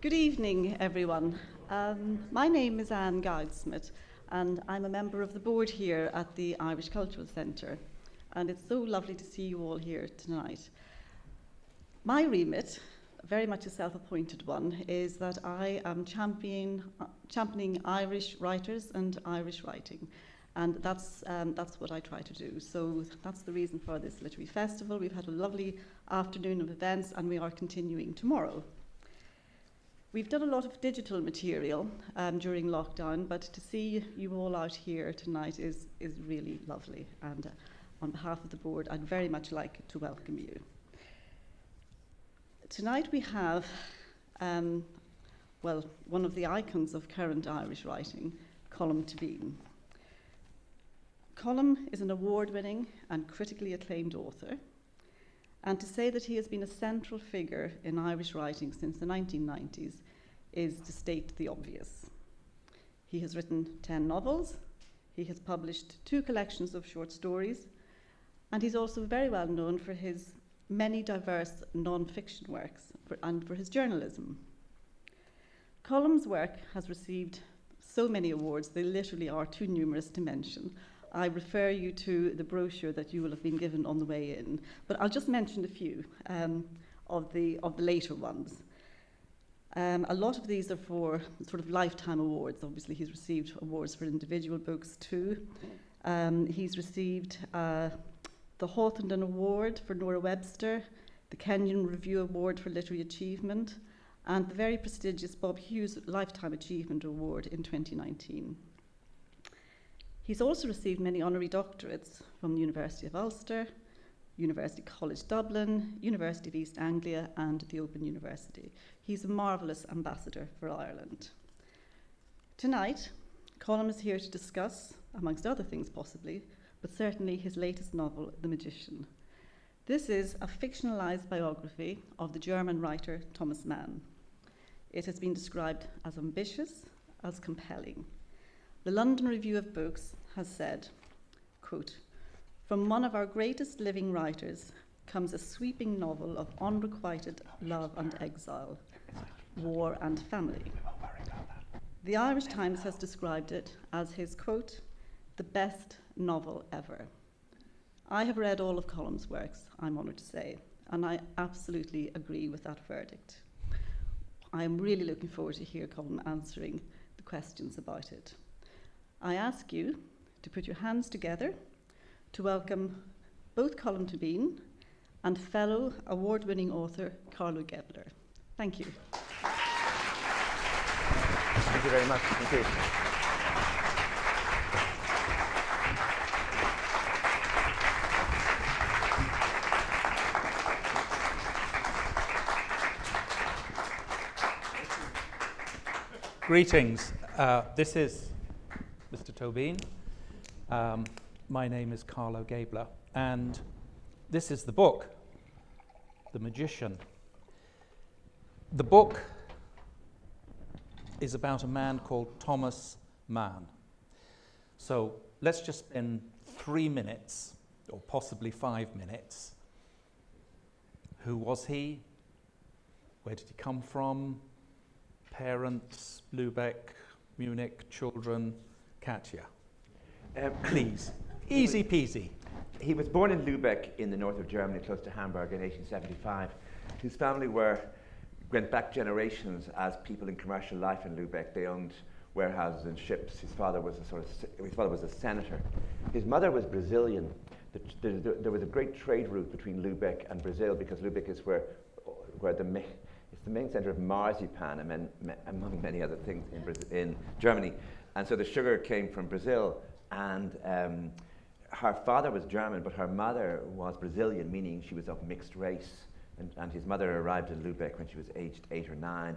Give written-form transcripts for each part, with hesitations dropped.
Good evening, everyone. My name is Anne Goudsmith, and I'm a member of the board here at the Irish Cultural Centre. And it's so lovely to see you all here tonight. My remit, very much a self-appointed one, is that I am championing Irish writers and Irish writing. And that's what I try to do. So that's the reason for this literary festival. We've had a lovely afternoon of events, and we are continuing tomorrow. We've done a lot of digital material during lockdown, but to see you all out here tonight is really lovely. And on behalf of the board, I'd very much like to welcome you. Tonight we have, one of the icons of current Irish writing, Colm Tóibín. Colm is an award-winning and critically acclaimed author, and to say that he has been a central figure in Irish writing since the 1990s is to state the obvious. He has written 10 novels, he has published 2 collections of short stories, and he's also very well known for his many diverse non-fiction works and for his journalism. Colm's work has received so many awards, they literally are too numerous to mention. I refer you to the brochure that you will have been given on the way in, but I'll just mention a few of the later ones. A lot of these are for sort of lifetime awards. Obviously, he's received awards for individual books too. He's received the Hawthornden Award for Nora Webster, the Kenyon Review Award for Literary Achievement, and the very prestigious Bob Hughes Lifetime Achievement Award in 2019. He's also received many honorary doctorates from the University of Ulster, University College Dublin, University of East Anglia, and the Open University. He's a marvellous ambassador for Ireland. Tonight, Colm is here to discuss, amongst other things possibly, but certainly his latest novel, The Magician. This is a fictionalised biography of the German writer Thomas Mann. It has been described as ambitious, as compelling. The London Review of Books has said, quote, "From one of our greatest living writers comes a sweeping novel of unrequited love and exile, war and family." The Irish Times has described it as his, quote, "the best novel ever." I have read all of Colm's works, I'm honoured to say, and I absolutely agree with that verdict. I am really looking forward to hear Colm answering the questions about it. I ask you to put your hands together to welcome both Colm Tóibín and fellow award-winning author Carlo Gébler. Thank you. Thank you very much. Thank you. Greetings. This is Mr. Tóibín. My name is Carlo Gébler, and this is the book, The Magician. The book is about a man called Thomas Mann. So let's just spend 3 minutes, or possibly 5 minutes. Who was he? Where did he come from? Parents, Lübeck, Munich, children, Katja. Please. Easy peasy. He was born in Lübeck in the north of Germany, close to Hamburg, in 1875. His family went back generations as people in commercial life in Lübeck. They owned warehouses and ships. His father was a senator. His mother was Brazilian. There was a great trade route between Lübeck and Brazil because Lübeck is where it's the main center of marzipan, among many other things in Germany. And so the sugar came from Brazil, and her father was German, but her mother was Brazilian, meaning she was of mixed race. And his mother arrived in Lübeck when she was aged 8 or 9,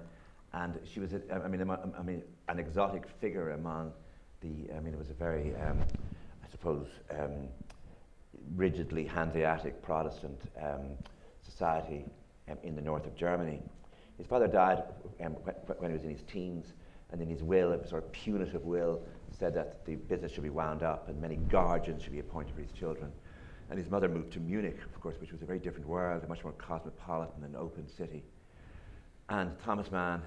and she was, an exotic figure among it was a very, rigidly Hanseatic Protestant society in the north of Germany. His father died when he was in his teens, and in his will, a sort of punitive will, said that the business should be wound up and many guardians should be appointed for his children. And his mother moved to Munich, of course, which was a very different world, a much more cosmopolitan and open city. And Thomas Mann,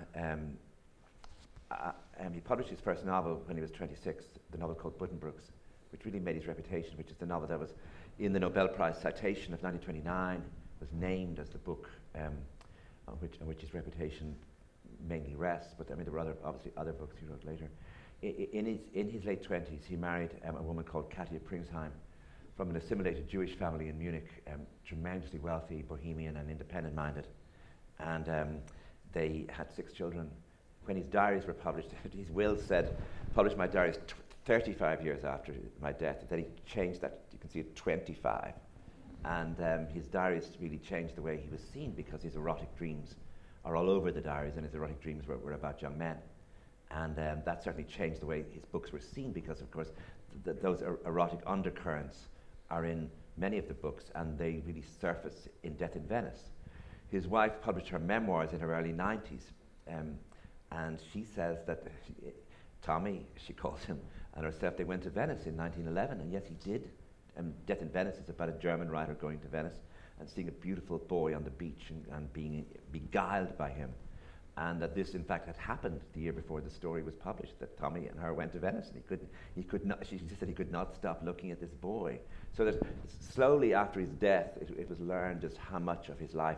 he published his first novel when he was 26, the novel called Buddenbrooks, which really made his reputation, which is the novel that was in the Nobel Prize citation of 1929, was named as the book on which his reputation mainly rests. But I mean, there were obviously other books he wrote later. In his late 20s, he married a woman called Katia Pringsheim from an assimilated Jewish family in Munich, tremendously wealthy, bohemian and independent-minded. And they had 6 children. When his diaries were published, his will said, published my diaries 35 years after my death. Then he changed that, you can see it, 25. And his diaries really changed the way he was seen, because his erotic dreams are all over the diaries, and his erotic dreams were about young men. And that certainly changed the way his books were seen, because, of course, those erotic undercurrents are in many of the books, and they really surface in Death in Venice. His wife published her memoirs in her early 90s, and she says that Tommy, she calls him, and herself, they went to Venice in 1911, and yes, he did. Death in Venice is about a German writer going to Venice and seeing a beautiful boy on the beach and being beguiled by him. And that this, in fact, had happened the year before the story was published, that Tommy and her went to Venice, and he could not, she just said he could not stop looking at this boy. So that slowly after his death, it was learned just how much of his life,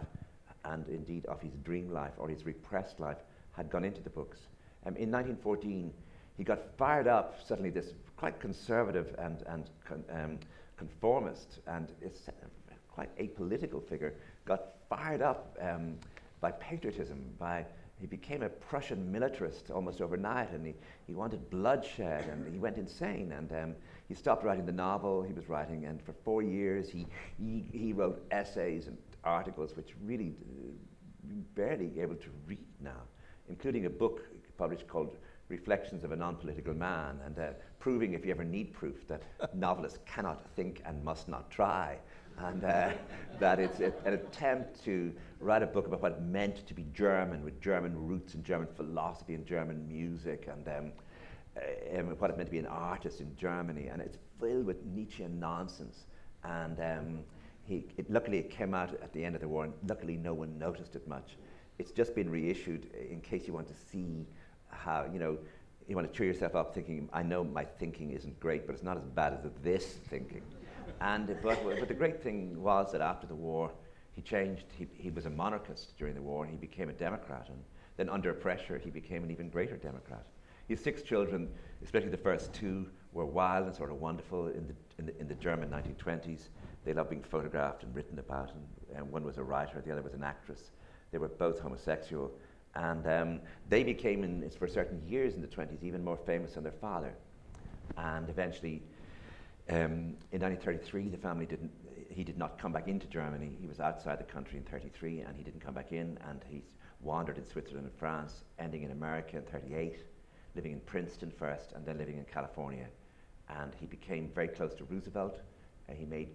and indeed of his dream life, or his repressed life, had gone into the books. In 1914, he got fired up, suddenly this quite conservative and conformist and quite apolitical figure, got fired up by patriotism, he became a Prussian militarist almost overnight, and he wanted bloodshed, and he went insane, and he stopped writing the novel he was writing, and for 4 years he wrote essays and articles which really barely able to read now, including a book published called Reflections of a Non-Political Man, and proving, if you ever need proof, that novelists cannot think and must not try, and that it's an attempt to write a book about what it meant to be German, with German roots and German philosophy and German music, and what it meant to be an artist in Germany, and it's filled with Nietzschean nonsense. And luckily it came out at the end of the war, and luckily no one noticed it much. It's just been reissued in case you want to see how, you want to cheer yourself up thinking, I know my thinking isn't great, but it's not as bad as this thinking. But the great thing was that after the war, he changed. He was a monarchist during the war, and he became a Democrat. And then under pressure, he became an even greater Democrat. His 6 children, especially the first 2, were wild and sort of wonderful in the German 1920s. They loved being photographed and written about, and one was a writer, the other was an actress. They were both homosexual, and they became, for certain years in the 20s, even more famous than their father. And eventually, in 1933, he did not come back into Germany. He was outside the country in 1933, and he didn't come back in, and he wandered in Switzerland and France, ending in America in 1938, living in Princeton first, and then living in California. And he became very close to Roosevelt. He made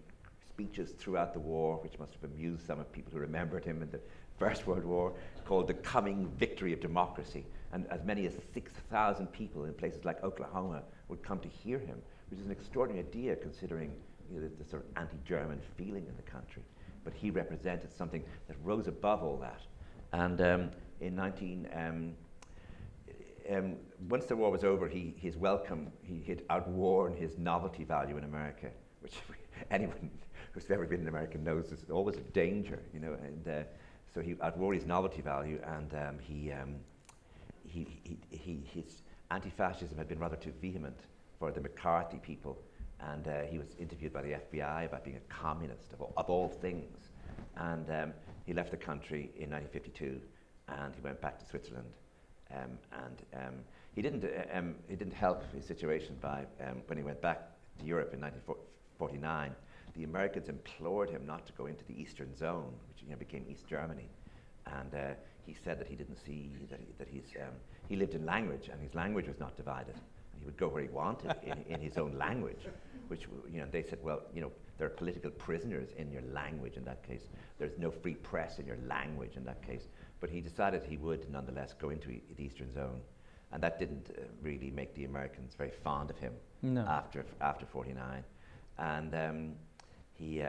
speeches throughout the war, which must have amused some of people who remembered him in the First World War, called The Coming Victory of Democracy. And as many as 6,000 people in places like Oklahoma would come to hear him, which is an extraordinary idea considering the sort of anti-German feeling in the country. But he represented something that rose above all that. And once the war was over, he had outworn his novelty value in America, which anyone who's ever been in America knows is always a danger, and so he outwore his novelty value, and his anti-fascism had been rather too vehement for the McCarthy people, and he was interviewed by the FBI about being a communist of all things, and he left the country in 1952, and he went back to Switzerland, and he didn't help his situation by when he went back to Europe in 1949. The Americans implored him not to go into the Eastern Zone, which became East Germany, and he said that he didn't see that he lived in language, and his language was not divided. And he would go where he wanted in his own language, which they said, well, there are political prisoners in your language in that case. There's no free press in your language in that case. But he decided he would nonetheless go into the Eastern Zone, and that didn't really make the Americans very fond of him. No. After 49, and he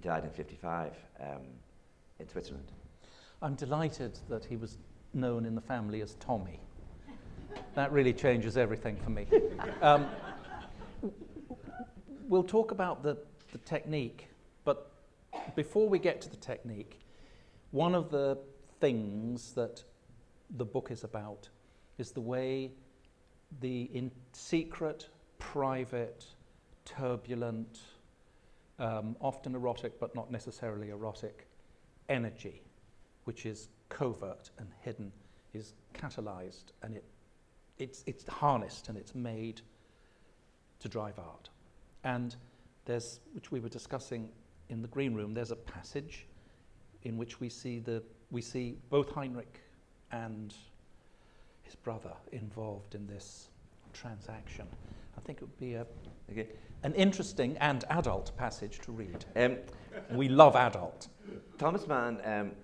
died in 55 in Switzerland. I'm delighted that he was known in the family as Tommy. That really changes everything for me. We'll talk about the technique, but before we get to the technique, one of the things that the book is about is the way the secret, private, turbulent, often erotic but not necessarily erotic energy, which is covert and hidden, is catalyzed, and it's harnessed and it's made to drive art. And there's, which we were discussing in the green room, there's a passage in which we see both Heinrich and his brother involved in this transaction. I think it would be an interesting and adult passage to read. We love adult. Thomas Mann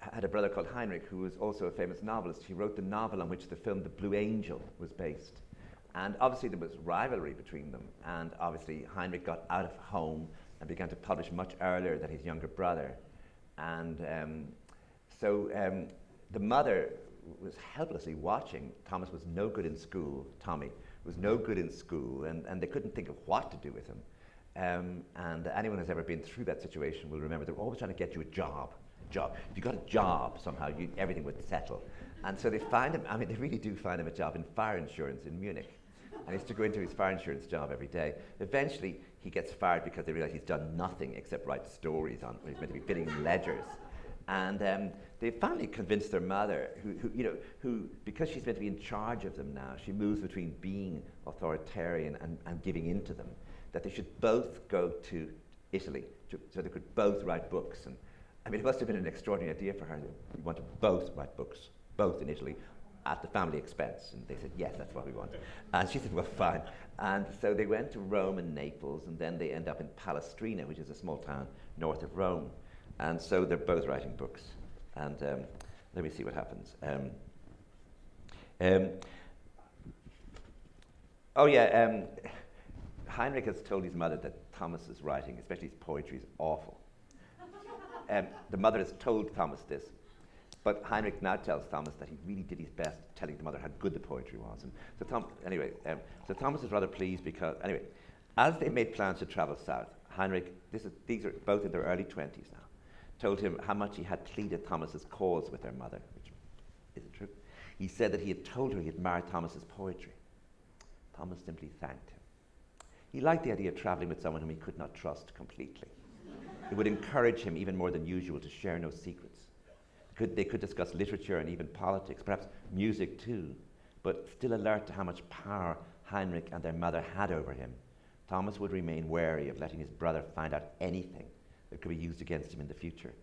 had a brother called Heinrich, who was also a famous novelist. He wrote the novel on which the film The Blue Angel was based. And obviously there was rivalry between them. And obviously Heinrich got out of home and began to publish much earlier than his younger brother. And the mother was helplessly watching. Thomas was no good in school. Tommy was no good in school, and they couldn't think of what to do with him. And anyone who's ever been through that situation will remember they're always trying to get you a job. If you got a job, somehow everything would settle. And so they find him, they really do find him a job in fire insurance in Munich. And he used to go into his fire insurance job every day. Eventually, he gets fired because they realize he's done nothing except write stories on when he's meant to be filling ledgers. And they finally convinced their mother, who, because she's meant to be in charge of them now, she moves between being authoritarian and giving in to them, that they should both go to Italy so they could both write books. And it must have been an extraordinary idea for her. We want to both write books, both in Italy, at the family expense. And they said, yes, that's what we want. And she said, well, fine. And so they went to Rome and Naples, and then they end up in Palestrina, which is a small town north of Rome. And so they're both writing books. And let me see what happens. Heinrich has told his mother that Thomas's writing, especially his poetry, is awful. The mother has told Thomas this, but Heinrich now tells Thomas that he really did his best telling the mother how good the poetry was. And so Thomas is rather pleased because, as they made plans to travel south, Heinrich, these are both in their early 20s now, told him how much he had pleaded Thomas's cause with their mother, which isn't true. He said that he had told her he admired Thomas's poetry. Thomas simply thanked him. He liked the idea of traveling with someone whom he could not trust completely. It would encourage him even more than usual to share no secrets. They could discuss literature and even politics, perhaps music too, but still alert to how much power Heinrich and their mother had over him. Thomas would remain wary of letting his brother find out anything that could be used against him in the future.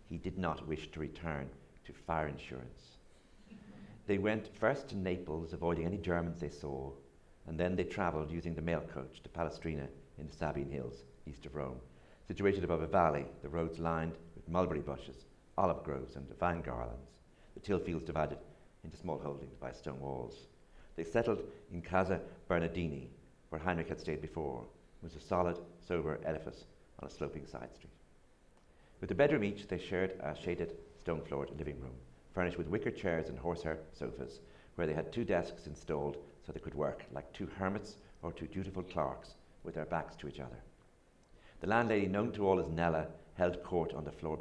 He did not wish to return to fire insurance. They went first to Naples, avoiding any Germans they saw, and then they travelled using the mail coach to Palestrina in the Sabine Hills, east of Rome. Situated above a valley, the roads lined with mulberry bushes, olive groves and vine garlands, the till fields divided into small holdings by stone walls. They settled in Casa Bernardini, where Heinrich had stayed before. It was a solid, sober edifice on a sloping side street. With a bedroom each, they shared a shaded, stone-floored living room, furnished with wicker chairs and horsehair sofas, where they had 2 desks installed so they could work like 2 hermits or 2 dutiful clerks with their backs to each other. The landlady, known to all as Nella, held court on the floor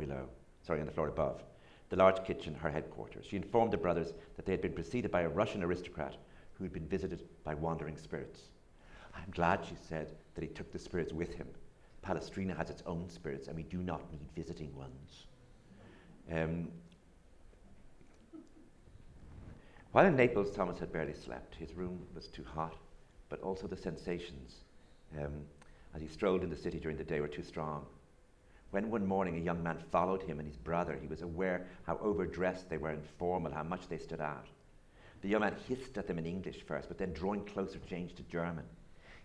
above. The large kitchen, her headquarters. She informed the brothers that they had been preceded by a Russian aristocrat who had been visited by wandering spirits. I'm glad, she said, that he took the spirits with him. Palestrina has its own spirits, and we do not need visiting ones. While in Naples, Thomas had barely slept. His room was too hot, but also the sensations as he strolled in the city during the day were too strong. When one morning a young man followed him and his brother, he was aware how overdressed they were and formal, how much they stood out. The young man hissed at them in English first, but then drawing closer changed to German.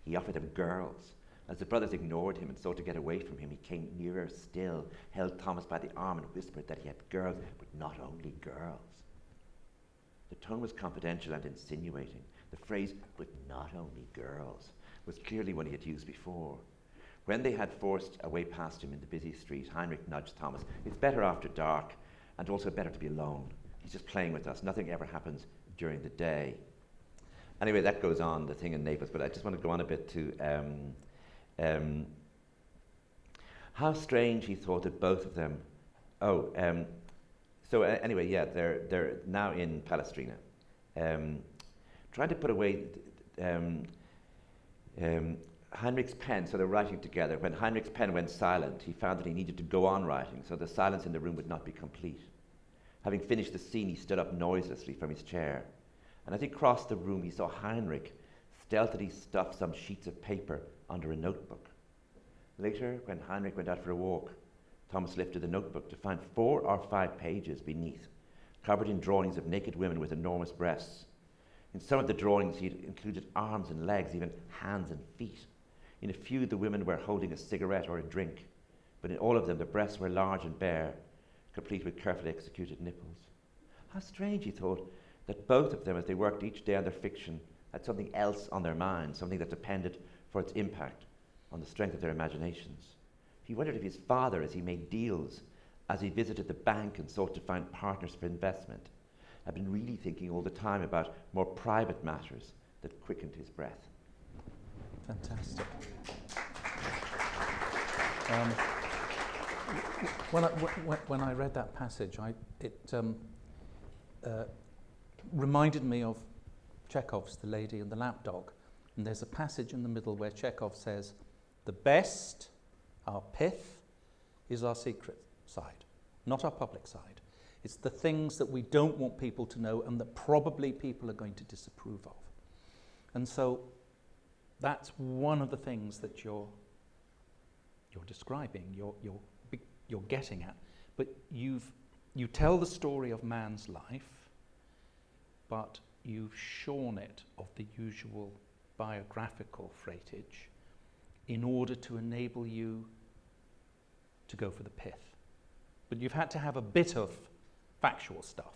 He offered them girls. As the brothers ignored him and sought to get away from him, he came nearer still, held Thomas by the arm and whispered that he had girls, but not only girls. The tone was confidential and insinuating. The phrase, but not only girls, was clearly one he had used before. When they had forced a way past him in the busy street, Heinrich nudged Thomas. It's better after dark. and also better to be alone. He's just playing with us. Nothing ever happens during the day. Anyway, that goes on, the thing in Naples, but I just want to go on a bit to how strange he thought that both of them. Anyway, yeah, they're now in Palestrina, trying to put away Heinrich's pen. So they're writing together. When Heinrich's pen went silent, he found that he needed to go on writing, so the silence in the room would not be complete. Having finished the scene, he stood up noiselessly from his chair, and as he crossed the room, he saw Heinrich stealthily stuff some sheets of paper under a notebook. Later, when Heinrich went out for a walk, Thomas lifted the notebook to find 4 or 5 pages beneath, covered in drawings of naked women with enormous breasts. In some of the drawings, he had included arms and legs, even hands and feet. In a few, the women were holding a cigarette or a drink, but in all of them, the breasts were large and bare, complete with carefully executed nipples. How strange, he thought, that both of them, as they worked each day on their fiction, had something else on their minds, something that depended for its impact on the strength of their imaginations. He wondered if his father, as he made deals, as he visited the bank and sought to find partners for investment, had been really thinking all the time about more private matters that quickened his breath. Fantastic. When I read that passage, it reminded me of Chekhov's The Lady and the Lapdog. And there's a passage in the middle where Chekhov says, the best, our pith, is our secret side, not our public side. It's the things that we don't want people to know and that probably people are going to disapprove of. And so that's one of the things that you're describing, you're getting at. But you tell the story of man's life, but you've shorn it of the usual biographical freightage in order to enable you to go for the pith. But you've had to have a bit of factual stuff.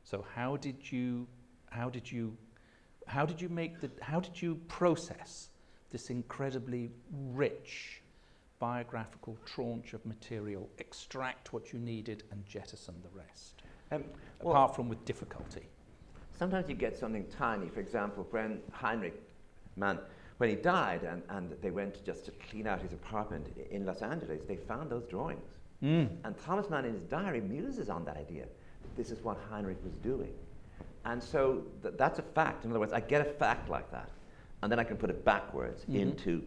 So how did you process this incredibly rich biographical tranche of material, extract what you needed and jettison the rest? Apart from with difficulty. Sometimes you get something tiny. For example, when Heinrich Mann, when he died and they went just to clean out his apartment in Los Angeles, they found those drawings. And Thomas Mann in his diary muses on that idea. This is what Heinrich was doing. And so that's a fact. In other words, I get a fact like that, and then I can put it backwards into,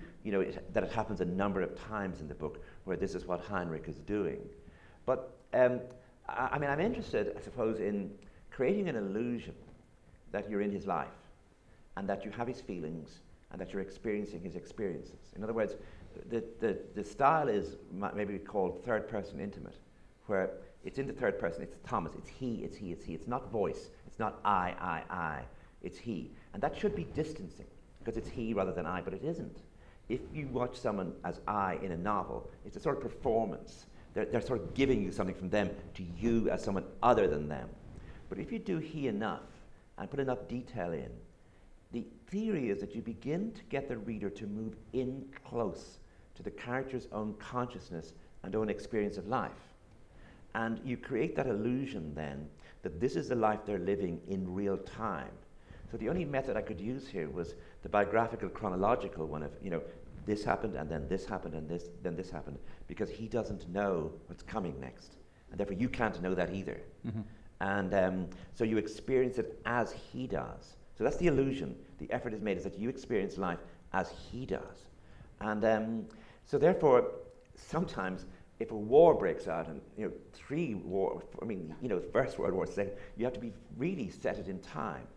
that it happens a number of times in the book where this is what Heinrich is doing. But, I'm interested, I suppose, in creating an illusion that you're in his life and that you have his feelings and that you're experiencing his experiences. In other words, the style is maybe called third-person intimate, where it's in the third person, it's Thomas, it's he. It's not voice, it's not I, it's he. And that should be distancing, because it's he rather than I, but it isn't. If you watch someone as I in a novel, it's a sort of performance. They're sort of giving you something from them to you as someone other than them. But if you do he enough and put enough detail in, the theory is that you begin to get the reader to move in close to the character's own consciousness and own experience of life. And you create that illusion then that this is the life they're living in real time. So the only method I could use here was the biographical chronological one of, this happened and then this happened and then this happened, because he doesn't know what's coming next. And therefore you can't know that either. Mm-hmm. And so you experience it as he does. So that's the illusion. The effort is made is that you experience life as he does. And so therefore, sometimes if a war breaks out, and the First World War, say, you have to be really set it in time.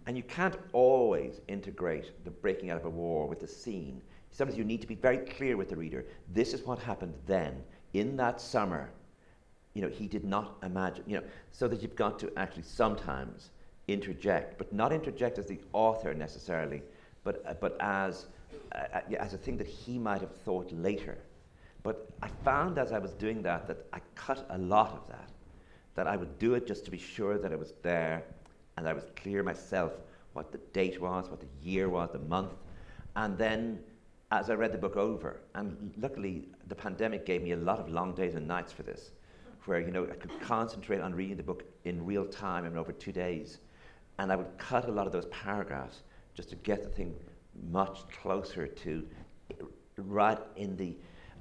And you can't always integrate the breaking out of a war with the scene. Sometimes you need to be very clear with the reader. This is what happened then, in that summer. He did not imagine, so that you've got to actually sometimes interject, but not interject as the author necessarily, but as a thing that he might have thought later. But I found as I was doing that I cut a lot of that I would do it just to be sure that it was there, and I was clear myself what the date was, what the year was, the month. And then as I read the book over, and luckily the pandemic gave me a lot of long days and nights for this, where, you know, I could concentrate on reading the book in real time and over 2 days. And I would cut a lot of those paragraphs just to get the thing much closer to right in the,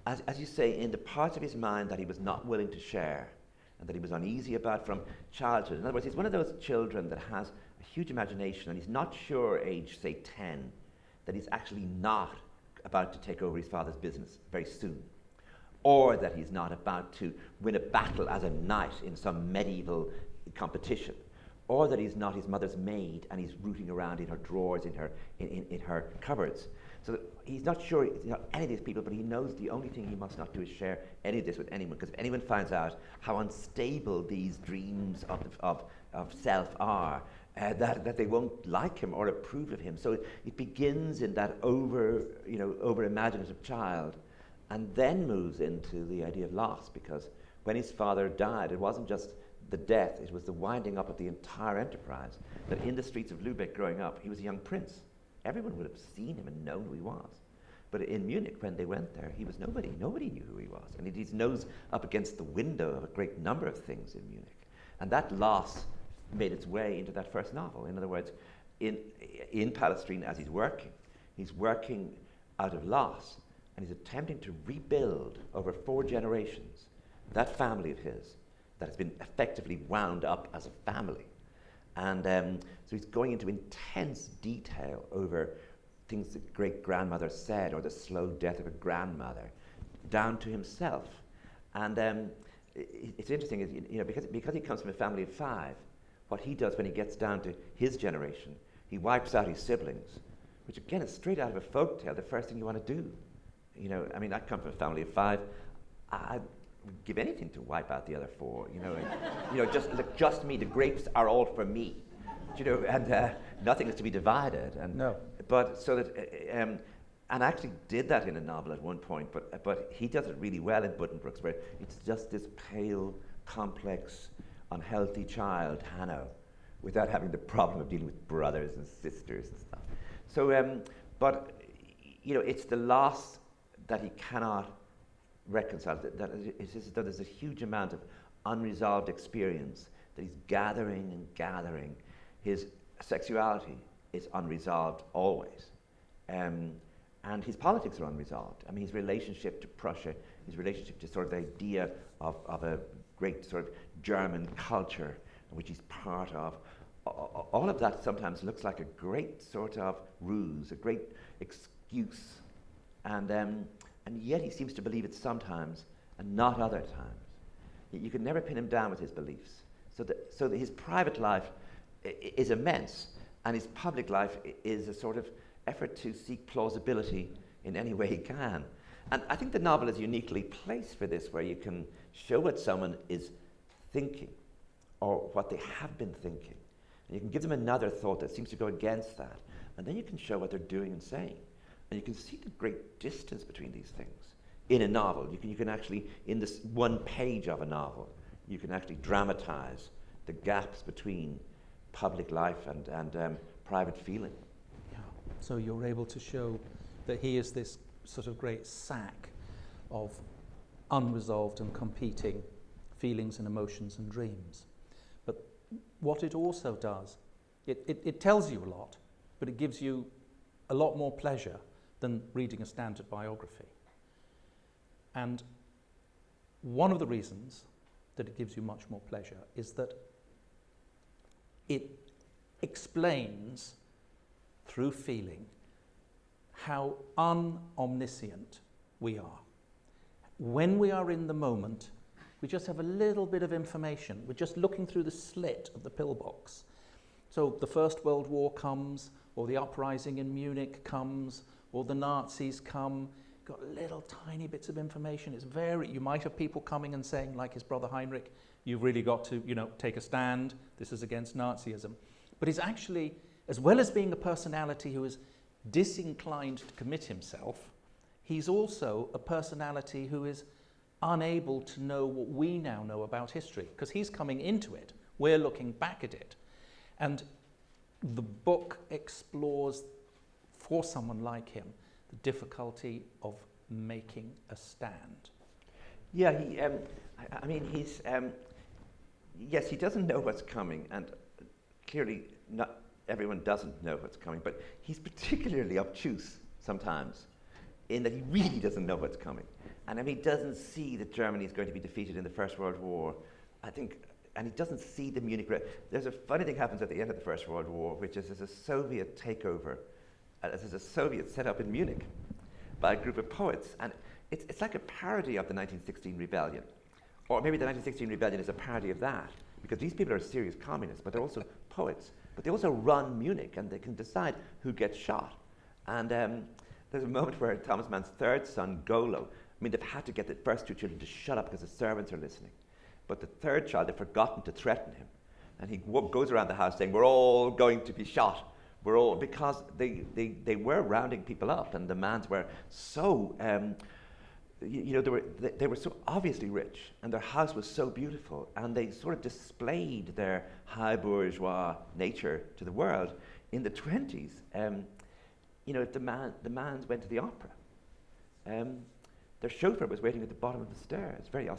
as you say, in the parts of his mind that he was not willing to share and that he was uneasy about from childhood. In other words, he's one of those children that has a huge imagination, and he's not sure, age, say, 10, that he's actually not about to take over his father's business very soon, or that he's not about to win a battle as a knight in some medieval competition, or that he's not his mother's maid and he's rooting around in her drawers, in her cupboards. So that he's not sure any of these people, but he knows the only thing he must not do is share any of this with anyone, because if anyone finds out how unstable these dreams of self are, that they won't like him or approve of him. So it begins in that over imaginative child, and then moves into the idea of loss, because when his father died, it wasn't just the death, it was the winding up of the entire enterprise. That in the streets of Lübeck growing up, he was a young prince. Everyone would have seen him and known who he was. But in Munich, when they went there, he was nobody. Nobody knew who he was. And his nose up against the window of a great number of things in Munich. And that loss made its way into that first novel. In other words, in Palestrina, as he's working out of loss, and he's attempting to rebuild over 4 generations that family of his that has been effectively wound up as a family. And so he's going into intense detail over things that great-grandmother said, or the slow death of a grandmother, down to himself. And it's interesting, you know, because he comes from a family of 5, what he does when he gets down to his generation, he wipes out his siblings, which again is straight out of a folk tale, the first thing you want to do. You know, I mean, I come from a family of 5. I'd give anything to wipe out the other 4. You know, and, you know, just me. The grapes are all for me. You know, and nothing is to be divided. And no. But so that, and I actually did that in a novel at one point. But he does it really well in Buddenbrooks, where it's just this pale, complex, unhealthy child, Hanno, without having the problem of dealing with brothers and sisters and stuff. So, but you know, it's the loss that he cannot reconcile. That there's a huge amount of unresolved experience that he's gathering and gathering. His sexuality is unresolved always, and his politics are unresolved. I mean, his relationship to Prussia, his relationship to sort of the idea of a great sort of German culture, which he's part of. All of that sometimes looks like a great sort of ruse, a great excuse, and yet he seems to believe it sometimes and not other times. You can never pin him down with his beliefs. So that his private life is immense, and his public life is a sort of effort to seek plausibility in any way he can. And I think the novel is uniquely placed for this, where you can show what someone is thinking or what they have been thinking. And you can give them another thought that seems to go against that. And then you can show what they're doing and saying. And you can see the great distance between these things. In a novel, you can actually, in this one page of a novel, you can actually dramatize the gaps between public life and private feeling. Yeah. So you're able to show that he is this sort of great sack of unresolved and competing feelings and emotions and dreams. But what it also does, it tells you a lot, but it gives you a lot more pleasure than reading a standard biography. And one of the reasons that it gives you much more pleasure is that it explains through feeling how unomniscient we are. When we are in the moment, we just have a little bit of information. We're just looking through the slit of the pillbox. So the First World War comes, or the uprising in Munich comes, or the Nazis come. Got little tiny bits of information. It's very, you might have people coming and saying, like his brother Heinrich, you've really got to, take a stand. This is against Nazism. But he's actually, as well as being a personality who is disinclined to commit himself, he's also a personality who is unable to know what we now know about history, because he's coming into it. We're looking back at it. And the book explores, for someone like him, the difficulty of making a stand. Yeah, I mean, he's, yes, he doesn't know what's coming, and clearly not everyone doesn't know what's coming, but he's particularly obtuse sometimes in that he really doesn't know what's coming. And I mean, he doesn't see that Germany is going to be defeated in the First World War. I think, and he doesn't see the Munich. There's a funny thing happens at the end of the First World War, which is there's a Soviet takeover. There's a Soviet set up in Munich by a group of poets, and it's like a parody of the 1916 rebellion. Or maybe the 1916 rebellion is a parody of that, because these people are serious communists, but they're also poets. But they also run Munich, and they can decide who gets shot. And there's a moment where Thomas Mann's third son, Golo, I mean, they've had to get the first two children to shut up because the servants are listening. But the third child, they've forgotten to threaten him. And he goes around the house saying, we're all going to be shot. We're all, because they were rounding people up, and the Manns were so, they were so obviously rich, and their house was so beautiful, and they sort of displayed their high bourgeois nature to the world. In the 20s, if the Manns went to the opera, their chauffeur was waiting at the bottom of the stairs, very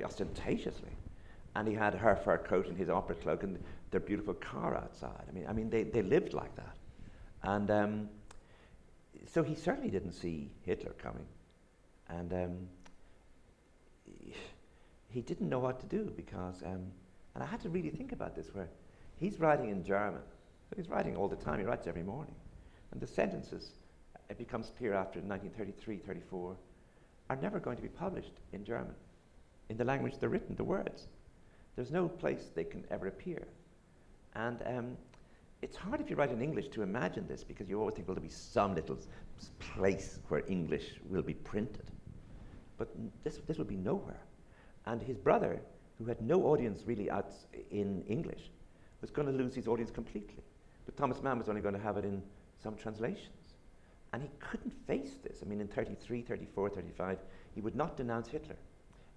ostentatiously, and he had her fur coat and his opera cloak and their beautiful car outside. I mean, they lived like that, and so he certainly didn't see Hitler coming, and he didn't know what to do because, and I had to really think about this, where he's writing in German, so he's writing all the time. He writes every morning, and the sentences, it becomes clear after 1933, 34. Are never going to be published in German, in the language they're written, the words. There's no place they can ever appear. And it's hard if you write in English to imagine this, because you always think, well, there'll be some little place where English will be printed. But this will be nowhere. And his brother, who had no audience really out in English, was going to lose his audience completely. But Thomas Mann was only going to have it in some translations. And he couldn't face this. I mean, in 33, 34, 35, he would not denounce Hitler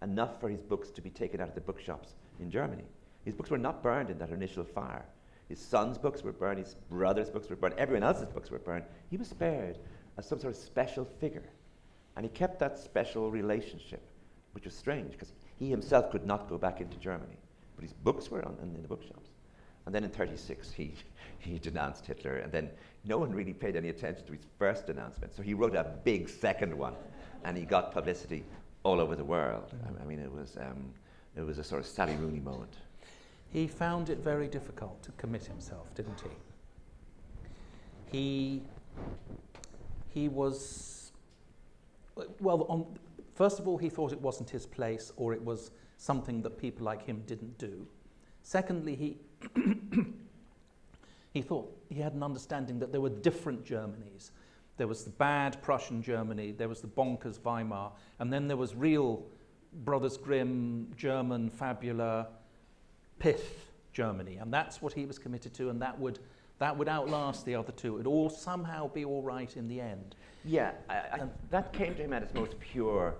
enough for his books to be taken out of the bookshops in Germany. His books were not burned in that initial fire. His son's books were burned, his brother's books were burned, everyone else's books were burned. He was spared as some sort of special figure. And he kept that special relationship, which was strange, because he himself could not go back into Germany. But his books were in the bookshops. And then in 36, he denounced Hitler, and then no one really paid any attention to his first denouncement. So he wrote a big second one, and he got publicity all over the world. I mean, it was a sort of Sally Rooney moment. He found it very difficult to commit himself, didn't he? He was, well, first of all, he thought it wasn't his place, or it was something that people like him didn't do. Secondly, he thought he had an understanding that there were different Germanys. There was the bad Prussian Germany, there was the bonkers Weimar, and then there was real Brothers Grimm, German, Fabula, pith Germany. And that's what he was committed to, and that would outlast the other two. It would all somehow be all right in the end. Yeah, that came to him at its most pure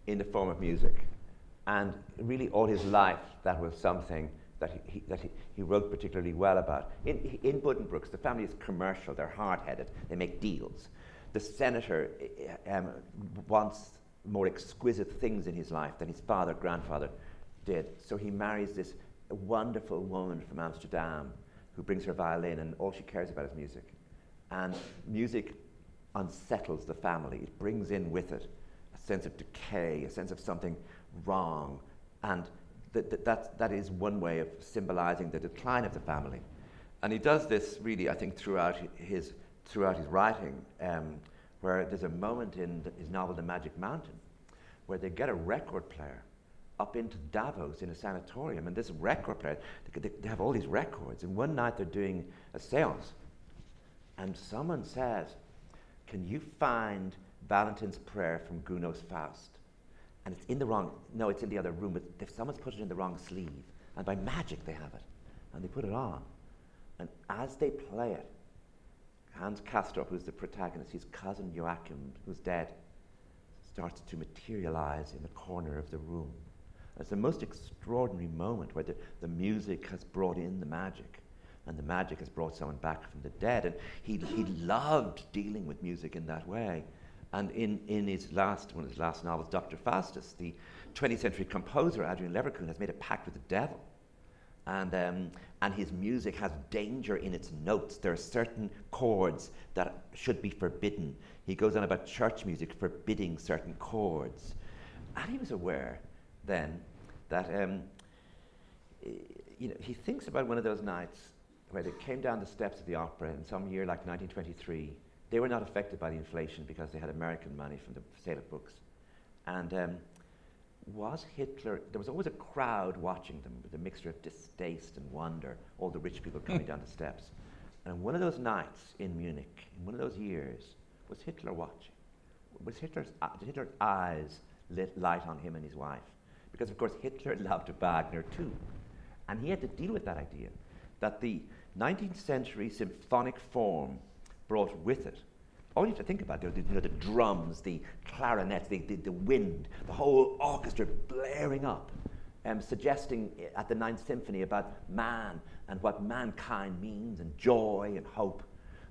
in the form of music. And really all his life, that was something that he wrote particularly well about. In Buddenbrooks, the family is commercial, they're hard-headed, they make deals. The senator wants more exquisite things in his life than his father, grandfather did. So he marries this wonderful woman from Amsterdam who brings her violin, and all she cares about is music. And music unsettles the family. It brings in with it a sense of decay, a sense of something wrong. And that is one way of symbolizing the decline of the family. And he does this really, I think, throughout his writing, where there's a moment in his novel The Magic Mountain where they get a record player up into Davos in a sanatorium, and this record player, they have all these records, and one night they're doing a seance, and someone says, can you find Valentin's prayer from Gounod's Faust? And it's in the wrong, no, it's in the other room, but if someone's put it in the wrong sleeve, and by magic they have it, and they put it on, and as they play it, Hans Castorp, who's the protagonist, his cousin Joachim, who's dead, starts to materialize in the corner of the room. It's the most extraordinary moment where the music has brought in the magic, and the magic has brought someone back from the dead. And he loved dealing with music in that way. And in one of his last novels, Dr. Faustus, the 20th century composer Adrian Leverkühn has made a pact with the devil. And his music has danger in its notes. There are certain chords that should be forbidden. He goes on about church music forbidding certain chords. And he was aware then that, he thinks about one of those nights where they came down the steps of the opera in some year like 1923. They were not affected by the inflation because they had American money from the sale of books. And was Hitler, there was always a crowd watching them with a mixture of distaste and wonder, all the rich people coming down the steps. And one of those nights in Munich, in one of those years, was Hitler watching? Did Hitler's eyes lit light on him and his wife? Because of course Hitler loved Wagner too. And he had to deal with that idea, that the 19th century symphonic form brought with it, all you have to think about, the drums, the clarinets, the wind, the whole orchestra blaring up, suggesting at the Ninth Symphony about man and what mankind means and joy and hope.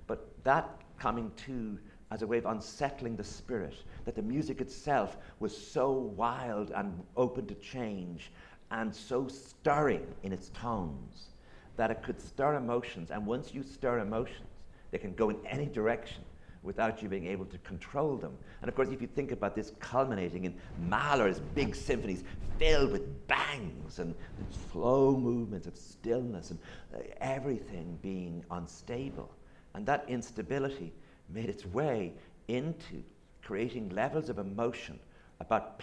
But that coming to as a way of unsettling the spirit, that the music itself was so wild and open to change and so stirring in its tones that it could stir emotions. And once you stir emotions, they can go in any direction without you being able to control them. And of course, if you think about this culminating in Mahler's big symphonies filled with bangs and slow movements of stillness and everything being unstable. And that instability made its way into creating levels of emotion about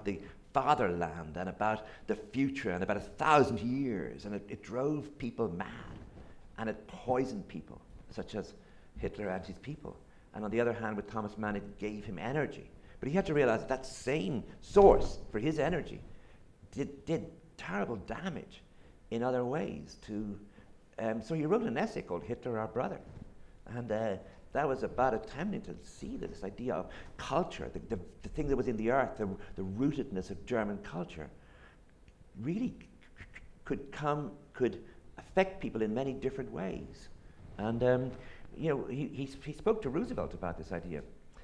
the fatherland and about the future and about 1,000 years. And it drove people mad. And it poisoned people, such as Hitler and his people. And on the other hand, with Thomas Mann, it gave him energy. But he had to realize that same source for his energy did terrible damage in other ways. So he wrote an essay called Hitler, Our Brother. And that was about attempting to see this idea of culture, the thing that was in the earth, the rootedness of German culture, really could affect people in many different ways. And he spoke to Roosevelt about this idea,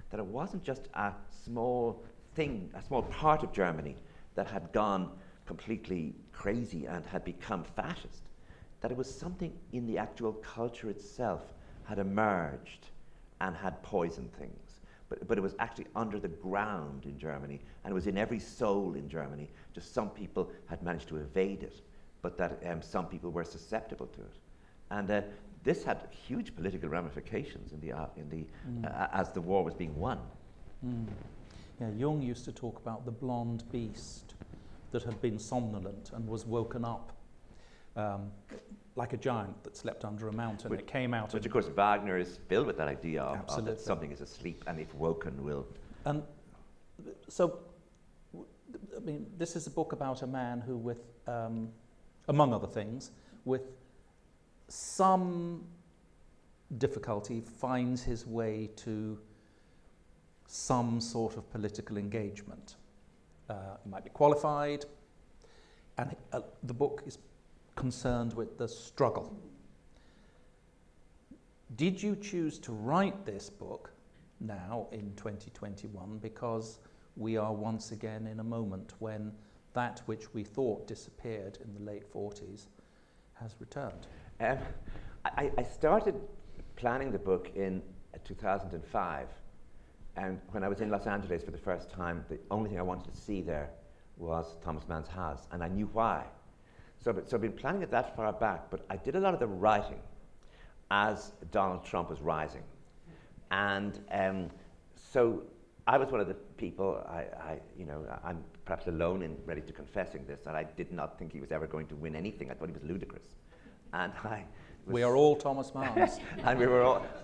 that it wasn't just a small thing, a small part of Germany that had gone completely crazy and had become fascist, that it was something in the actual culture itself had emerged and had poisoned things. But it was actually under the ground in Germany, and it was in every soul in Germany. Just some people had managed to evade it, but that some people were susceptible to it. And this had huge political ramifications as the war was being won. Mm. Yeah, Jung used to talk about the blonde beast that had been somnolent and was woken up like a giant that slept under a mountain. It came out. Which, of course, Wagner is filled with that idea of that something is asleep, and if woken will. And so, I mean, this is a book about a man who, with, among other things, with some difficulty, finds his way to some sort of political engagement. He might be qualified, and the book is concerned with the struggle. Did you choose to write this book now in 2021 because we are once again in a moment when that which we thought disappeared in the late 40s has returned? I started planning the book in 2005, and when I was in Los Angeles for the first time, the only thing I wanted to see there was Thomas Mann's house, and I knew why. So I've been planning it that far back, but I did a lot of the writing as Donald Trump was rising. And so I was one of the people, I'm perhaps alone and ready to confessing this, that I did not think he was ever going to win anything. I thought he was ludicrous. And we are all Thomas Manns.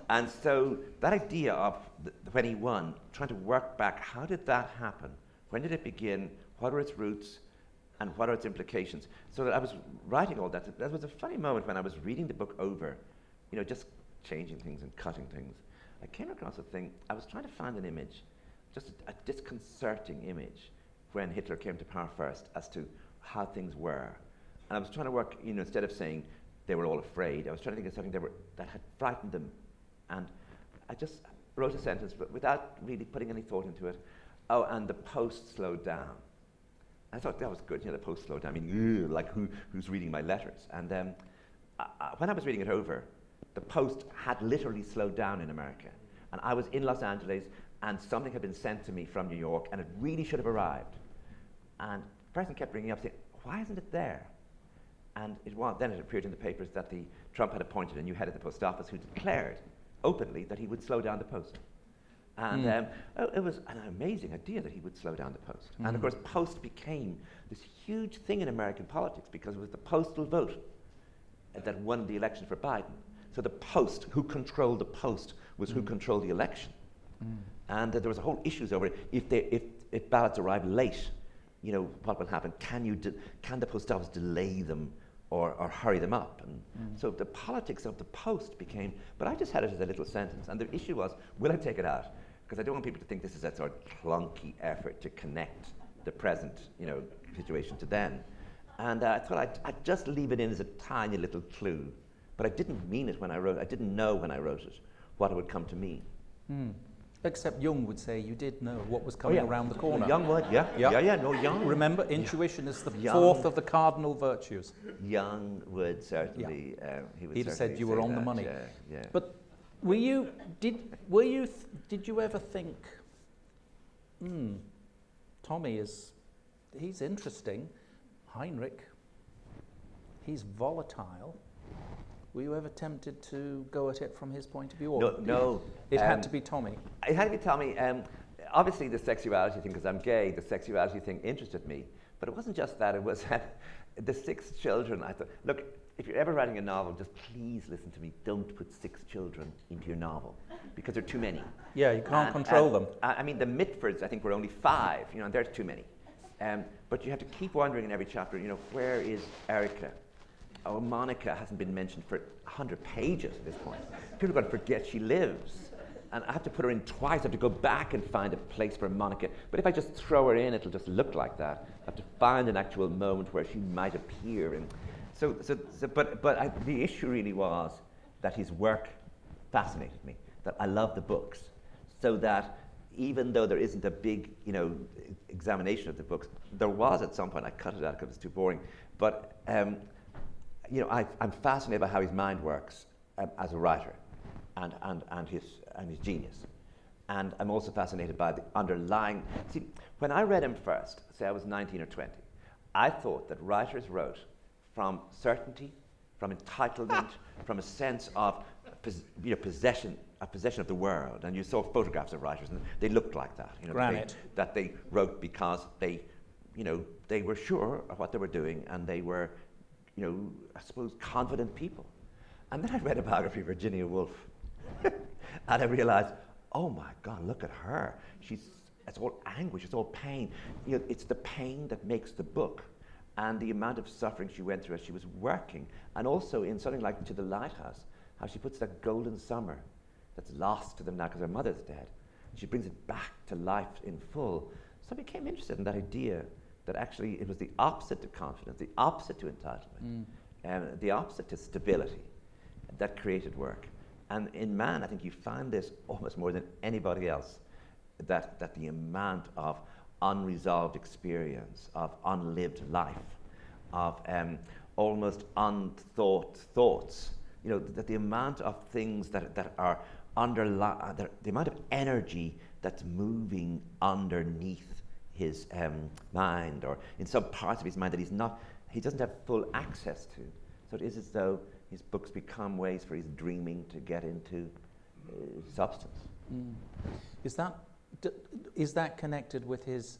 And so that idea of when he won, trying to work back, how did that happen? When did it begin? What are its roots? And what are its implications? So that I was writing all that. There was a funny moment when I was reading the book over, just changing things and cutting things. I came across a thing. I was trying to find an image, just a disconcerting image, when Hitler came to power first, as to how things were. And I was trying to work, instead of saying they were all afraid, I was trying to think of something that had frightened them. And wrote a sentence, but without really putting any thought into it. Oh, and the post slowed down. I thought that was good, the post slowed down. I mean, like who's reading my letters? And when I was reading it over, the post had literally slowed down in America. And I was in Los Angeles, and something had been sent to me from New York, and it really should have arrived. And the person kept ringing up saying, why isn't it there? And then it appeared in the papers that Trump had appointed a new head of the post office who declared openly that he would slow down the post. And it was an amazing idea that he would slow down the post. And of course, post became this huge thing in American politics because it was the postal vote that won the election for Biden. So the post, who controlled the post, was who controlled the election. And there was a whole issues over it. If ballots arrive late, what will happen? Can the post office delay them or hurry them up? And so the politics of the post became, but I just had it as a little sentence. And the issue was, will I take it out? Because I don't want people to think this is a sort of clunky effort to connect the present, situation to then. And I thought I'd just leave it in as a tiny little clue. But I didn't mean it when I wrote it. I didn't know when I wrote it what it would come to mean. Except Jung would say you did know what was coming around the corner. Jung would, Jung. Remember, intuition is the fourth of the cardinal virtues. Jung would certainly, he'd have said you were on the money. Yeah. But did you ever think, Tommy he's interesting, Heinrich, he's volatile. Were you ever tempted to go at it from his point of view? Or no. It had to be Tommy. It had to be Tommy. Obviously, the sexuality thing, because I'm gay, the sexuality thing interested me. But it wasn't just that. It was the 6 children. I thought, look, if you're ever writing a novel, just please listen to me. Don't put 6 children into your novel, because there are too many. Yeah, you can't control them. I mean, the Mitfords, I think, were only 5. And there's too many. But you have to keep wondering in every chapter, where is Erica? Oh, Monica hasn't been mentioned for 100 pages at this point. People are going to forget she lives. And I have to put her in twice. I have to go back and find a place for Monica. But if I just throw her in, it'll just look like that. I have to find an actual moment where she might appear. And but the issue really was that his work fascinated me, that I love the books, so that even though there isn't a big, examination of the books, there was at some point. I cut it out because it's too boring. But I'm fascinated by how his mind works as a writer, and his genius, and I'm also fascinated by the underlying. See, when I read him first, say I was 19 or 20, I thought that writers wrote from certainty, from entitlement, from a sense of possession of the world. And you saw photographs of writers, and they looked like that. Granite. That they wrote because they were sure of what they were doing, and they were, I suppose, confident people. And then I read a biography of Virginia Woolf, and I realized, oh my God, look at her. It's all anguish, it's all pain. It's the pain that makes the book, and the amount of suffering she went through as she was working. And also in something like To the Lighthouse, how she puts that golden summer that's lost to them now because her mother's dead. She brings it back to life in full. So I became interested in that idea that actually it was the opposite to confidence, the opposite to entitlement, and the opposite to stability that created work. And in man, I think you find this almost more than anybody else, that the amount of unresolved experience, of unlived life, of almost unthought thoughts, that the amount of things that are the amount of energy that's moving underneath his mind, or in some parts of his mind that he doesn't have full access to. So it is as though his books become ways for his dreaming to get into substance. Is that connected with his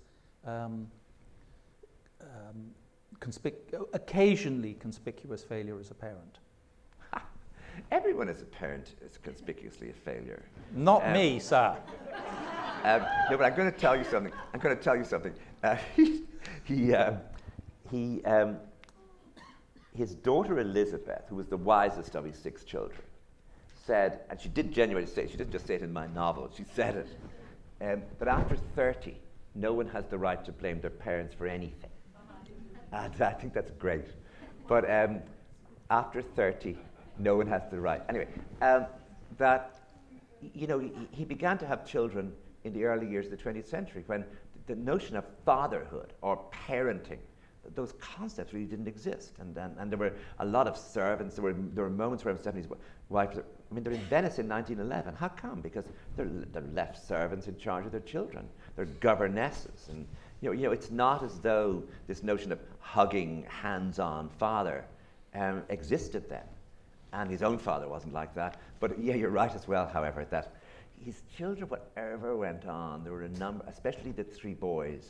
occasionally conspicuous failure as a parent? Everyone as a parent is conspicuously a failure. Not me, sir. No, but I'm going to tell you something. His daughter Elizabeth, who was the wisest of his 6 children, said, and she did genuinely say, she didn't just say it in my novel, she said it, that after 30, no one has the right to blame their parents for anything. And I think that's great. But after 30, no one has the right. Anyway, that you know, he began to have children in the early years of the 20th century, when the notion of fatherhood or parenting, those concepts really didn't exist. And there were a lot of servants. There were moments where Stephanie's wife, I mean, they're in Venice in 1911. How come? Because they're left servants in charge of their children. They're governesses. And you know, it's not as though this notion of hugging, hands-on father existed then. And his own father wasn't like that. But yeah, you're right as well, however, that his children, whatever went on, there were a number, especially the three boys,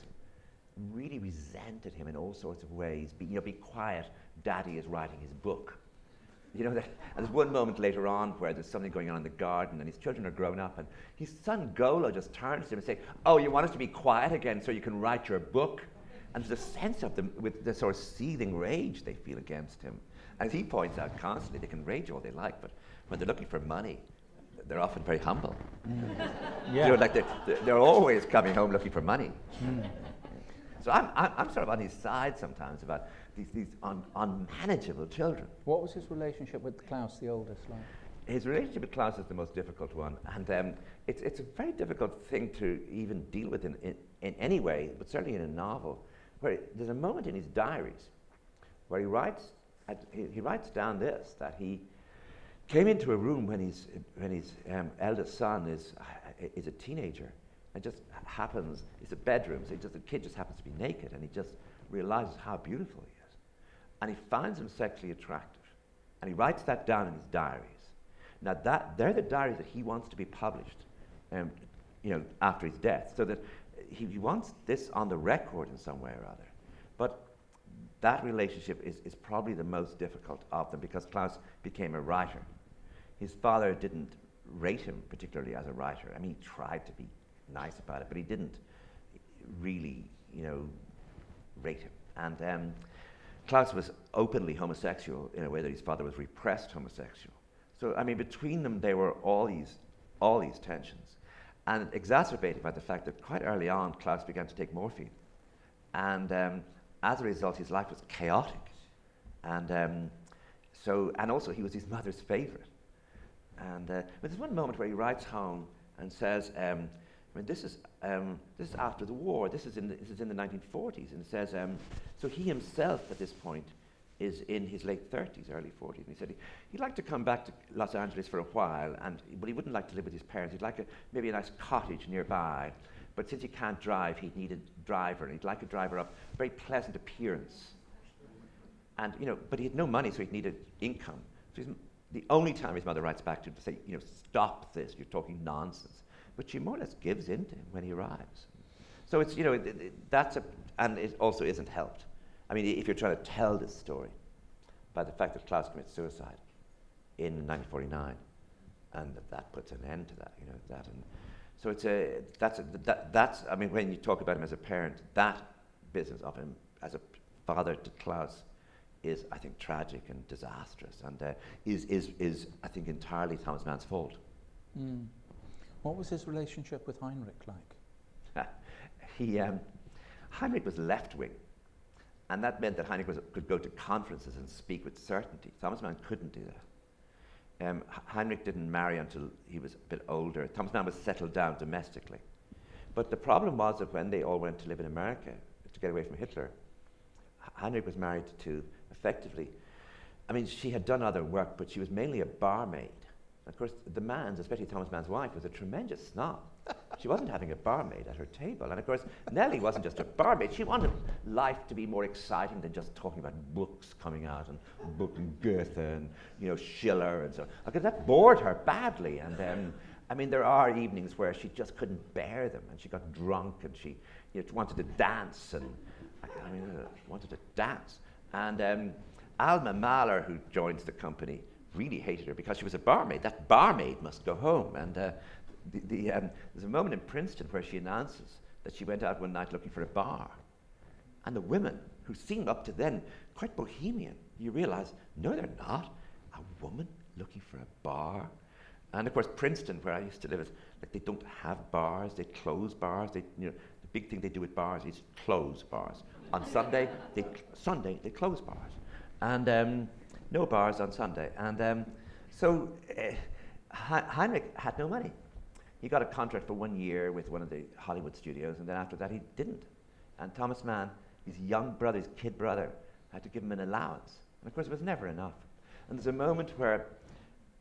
really resented him in all sorts of ways. Be quiet, Daddy is writing his book. You know, and there's one moment later on where there's something going on in the garden and his children are grown up, and his son Golo just turns to him and says, "Oh, you want us to be quiet again so you can write your book?" And there's a sense of them with the sort of seething rage they feel against him. As he points out constantly, they can rage all they like, but when they're looking for money, they're often very humble. Yeah. You know, like they're always coming home looking for money. So I'm sort of on his side sometimes about these unmanageable children. What was his relationship with Klaus, the oldest? Like? His relationship with Klaus is the most difficult one, and it's a very difficult thing to even deal with in any way, but certainly in a novel, where there's a moment in his diaries where he writes down this, that he came into a room when his eldest son is a teenager, and just happens, it's a bedroom, so the kid just happens to be naked, and he just realizes how beautiful he is. And he finds him sexually attractive. And he writes that down in his diaries. Now they're the diaries that he wants to be published, after his death, so that he wants this on the record in some way or other. But that relationship is probably the most difficult of them, because Klaus became a writer. His father didn't rate him particularly as a writer. I mean, he tried to be nice about it, but he didn't really, rate him. And Klaus was openly homosexual in a way that his father was repressed homosexual. So, I mean, between them, there were all these tensions, and exacerbated by the fact that quite early on, Klaus began to take morphine, and as a result, his life was chaotic, and also he was his mother's favorite. And but there's one moment where he writes home and says, this is after the war. This is in the 1940s, and it says, so he himself at this point is in his late 30s, early 40s, and he said he'd like to come back to Los Angeles for a while, but he wouldn't like to live with his parents. He'd like maybe a nice cottage nearby, but since he can't drive, he'd need a driver, and he'd like a driver of very pleasant appearance. And but he had no money, so he'd need an income. So the only time his mother writes back to him to say, stop this, you're talking nonsense. But she more or less gives in to him when he arrives. So it's, and it also isn't helped. I mean, if you're trying to tell this story by the fact that Klaus commits suicide in 1949, and that puts an end to that, and so that's, I mean, when you talk about him as a parent, that business of him as a father to Klaus is, I think, tragic and disastrous, and is I think, entirely Thomas Mann's fault. Mm. What was his relationship with Heinrich like? Heinrich was left-wing, and that meant that Heinrich could go to conferences and speak with certainty. Thomas Mann couldn't do that. Heinrich didn't marry until he was a bit older. Thomas Mann was settled down domestically. But the problem was that when they all went to live in America to get away from Hitler, Heinrich was married to, effectively, I mean, she had done other work, but she was mainly a barmaid. Of course, the Manns, especially Thomas Mann's wife, was a tremendous snob. She wasn't having a barmaid at her table. And of course, Nellie wasn't just a barmaid. She wanted life to be more exciting than just talking about books coming out, and Goethe and Schiller and so on. Because that bored her badly. And I mean, there are evenings where she just couldn't bear them, and she got drunk, and she wanted to dance, and wanted to dance. And Alma Mahler, who joins the company, really hated her because she was a barmaid. That barmaid must go home. And there's a moment in Princeton where she announces that she went out one night looking for a bar. And the women, who seemed up to then quite bohemian, you realize, no, they're not. A woman looking for a bar. And of course, Princeton, where I used to live, is like they don't have bars. They close bars. The big thing they do with bars is close bars. On Sunday, they close bars. And no bars on Sunday. And so Heinrich had no money. He got a contract for 1 year with one of the Hollywood studios, and then after that he didn't. And Thomas Mann, his young brother, his kid brother, had to give him an allowance. And of course it was never enough. And there's a moment where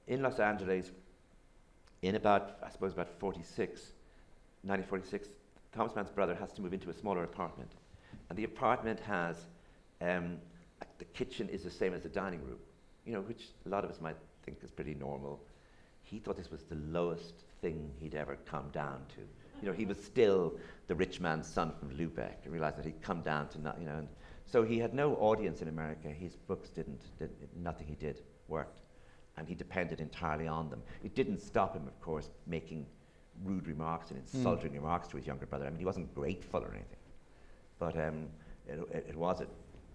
in Los Angeles, in about 1946, Thomas Mann's brother has to move into a smaller apartment. And the apartment has, the kitchen is the same as the dining room, which a lot of us might think is pretty normal. He thought this was the lowest thing he'd ever come down to. He was still the rich man's son from Lubeck, and realized that he'd come down to, and so he had no audience in America. His books nothing he did worked, and he depended entirely on them. It didn't stop him, of course, making rude remarks and insulting remarks to his younger brother. I mean, he wasn't grateful or anything, but it was a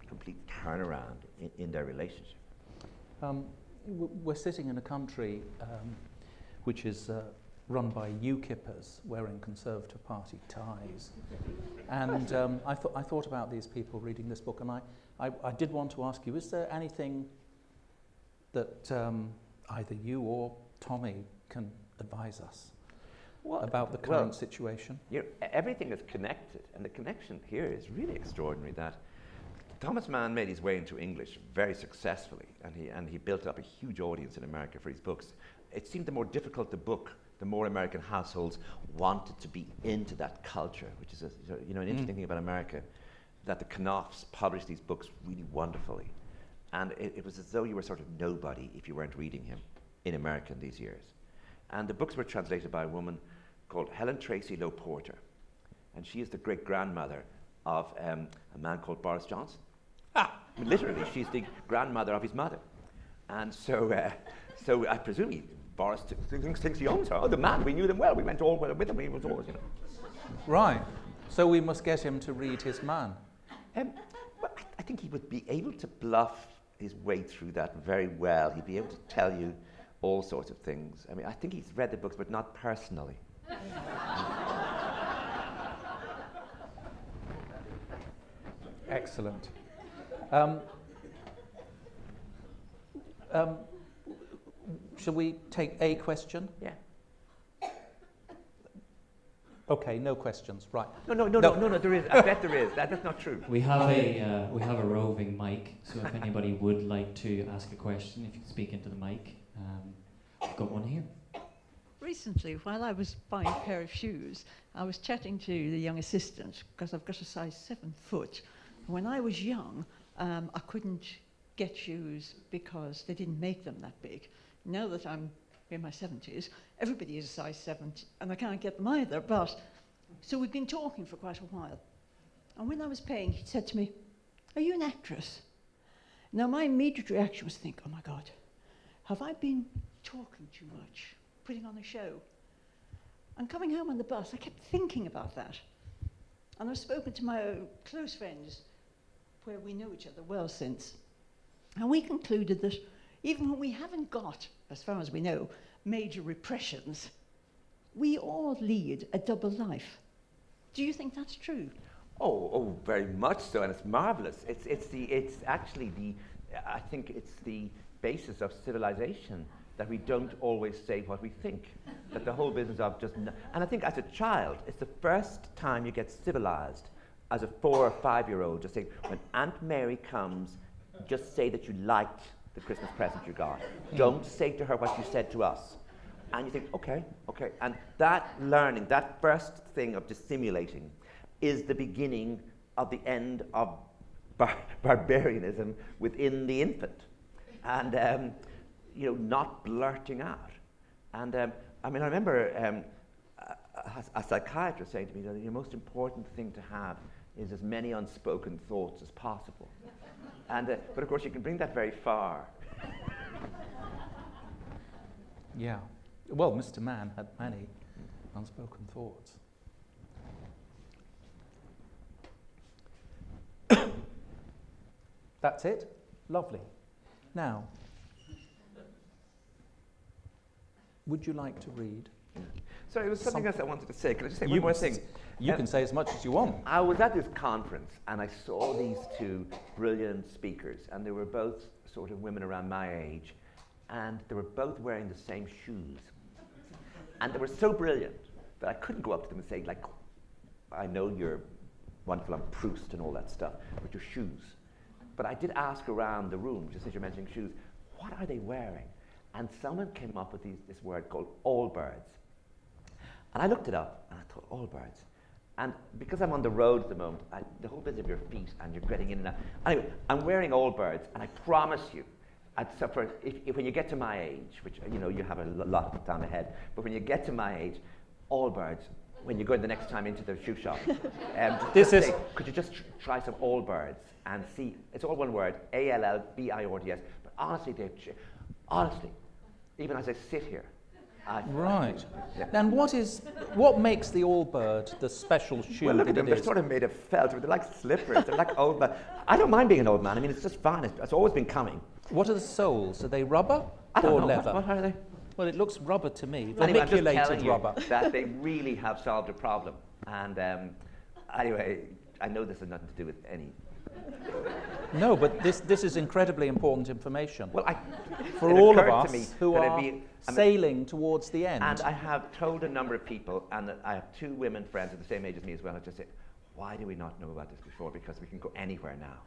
complete turnaround in their relationship. We're sitting in a country which is run by UKIPers wearing Conservative Party ties. And I thought about these people reading this book, and I did want to ask you, is there anything that either you or Tommy can advise us about the current situation? Everything is connected, and the connection here is really extraordinary. That Thomas Mann made his way into English very successfully, and he built up a huge audience in America for his books. It seemed the more difficult the book, the more American households wanted to be into that culture, which is an interesting thing about America, that the Knopfs published these books really wonderfully. And it was as though you were sort of nobody if you weren't reading him in America in these years. And the books were translated by a woman called Helen Tracy Lowe Porter. And she is the great-grandmother of a man called Boris Johnson. Literally, she's the grandmother of his mother. And so I presume Boris thinks he owns her. Oh, the man, we knew them well. We went all with him. He was always, Right. So we must get him to read his Man. Well, I think he would be able to bluff his way through that very well. He'd be able to tell you all sorts of things. I mean, I think he's read the books, but not personally. Excellent. Shall we take a question? Yeah. Okay, no questions. Right. No, there is. I bet there is. That's not true. We have a roving mic, so if anybody would like to ask a question, if you can speak into the mic, I've got one here. Recently, while I was buying a pair of shoes, I was chatting to the young assistant because I've got a size 7 foot. When I was young, I couldn't get shoes because they didn't make them that big. Now that I'm in my 70s, everybody is a size 7, and I can't get them either. But so we've been talking for quite a while. And when I was paying, he said to me, "Are you an actress?" Now my immediate reaction was to think, "Oh my God, have I been talking too much, putting on a show?" And coming home on the bus, I kept thinking about that. And I've spoken to my close friends, where we know each other well since. And we concluded that even when we haven't got, as far as we know, major repressions, we all lead a double life. Do you think that's true? Oh, very much so, and it's marvelous. It's actually I think it's the basis of civilization, that we don't always say what we think. That the whole business of and I think as a child, it's the first time you get civilized as a 4 or 5-year-old, just saying, when Aunt Mary comes, just say that you liked the Christmas present you got. Don't say to her what you said to us. And you think, okay. And that learning, that first thing of dissimulating, is the beginning of the end of barbarianism within the infant. And, not blurting out. And, I remember a psychiatrist saying to me that the most important thing to have is as many unspoken thoughts as possible. And, but of course you can bring that very far. Yeah. Well, Mr. Mann had many unspoken thoughts. That's it? Lovely. Now, would you like to read? Sorry, there was something else I wanted to say. Can I just say one more thing? You can say as much as you want. I was at this conference and I saw these two brilliant speakers, and they were both sort of women around my age, and they were both wearing the same shoes. And they were so brilliant that I couldn't go up to them and say, like, I know you're wonderful on Proust and all that stuff, but your shoes. But I did ask around the room, just as you're mentioning shoes, what are they wearing? And someone came up with this word called allbirds. And I looked it up, and I thought, allbirds. And because I'm on the road at the moment, the whole bit of your feet, and you're getting in and out. Anyway, I'm wearing allbirds, and I promise you, when you get to my age, which, you know, you have a lot down the head, but when you get to my age, allbirds, when you go the next time into the shoe shop, could you just try some allbirds and see? It's all one word, A-L-L-B-I-R-D-S. But honestly, even as I sit here, right. And what makes the allbird the special shoe? Well, look at them. They're is? sort of made of felt. They're like slippers. They're like old man. I don't mind being an old man. I mean, it's just fine. It's always been coming. What are the soles? Are they rubber or leather? What are they? Well, it looks rubber to me. Anyway, I'm just Vermiculated telling you rubber. that they really have solved a problem. And anyway, I know this has nothing to do with any. No, but this is incredibly important information. Well, for it all of occurred to us me who that are sailing towards the end. And I have told a number of people, and I have 2 women friends of the same age as me as well. I just say, why do we not know about this before? Because we can go anywhere now.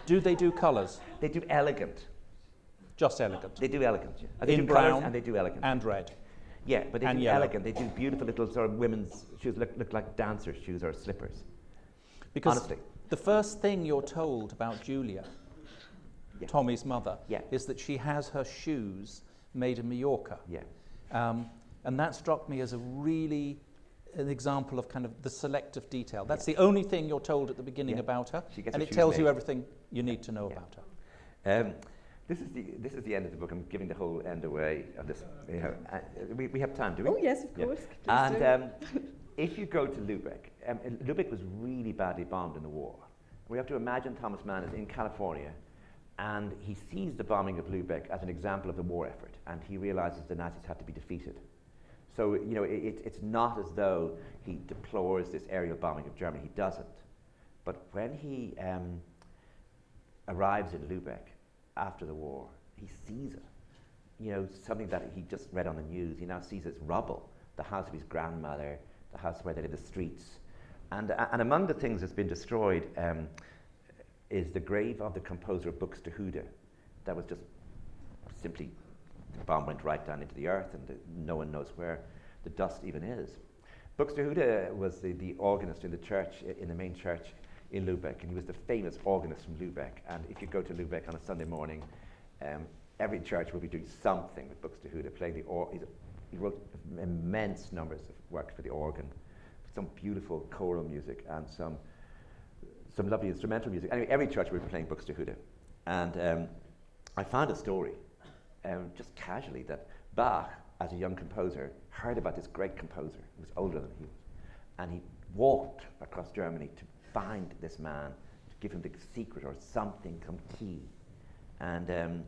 Do they do colours? They do elegant. Just elegant. They do elegant. Yeah. They In do colours brown and they do elegant. and red. Yeah, but they and do yellow. elegant. They do beautiful little sort of women's shoes, look like dancers' shoes or slippers. Because honestly. the first thing you're told about Julia, Tommy's mother, is that she has her shoes made in Mallorca. Yeah. And that struck me as an example of kind of the selective detail. That's the only thing you're told at the beginning about her, and it tells you everything you need to know about her. This is the end of the book. I'm giving the whole end away of this. We have time, do we? Oh yes, of course. And if you go to Lubeck, Lubeck was really badly bombed in the war. We have to imagine Thomas Mann is in California, and he sees the bombing of Lubeck as an example of the war effort, and he realizes the Nazis have to be defeated. So, you know, it's not as though he deplores this aerial bombing of Germany. He doesn't. But when he arrives in Lubeck after the war, he sees it. You know, something that he just read on the news. He now sees as rubble, the house of his grandmother, the house where they lived, the streets. And among the things that's been destroyed is the grave of the composer of Buxtehude. That was just simply, the bomb went right down into the earth, and no one knows where the dust even is. Buxtehude was the organist in the church, in the main church in Lubeck, and he was the famous organist from Lubeck. And if you go to Lubeck on a Sunday morning, every church will be doing something with Buxtehude, playing the organ. He wrote immense numbers of work for the organ, some beautiful choral music and some lovely instrumental music. Anyway, every church will be playing Buxtehude. And I found a story, just casually, that Bach, as a young composer, heard about this great composer who was older than he was, and he walked across Germany to find this man, to give him the secret or something, some key. And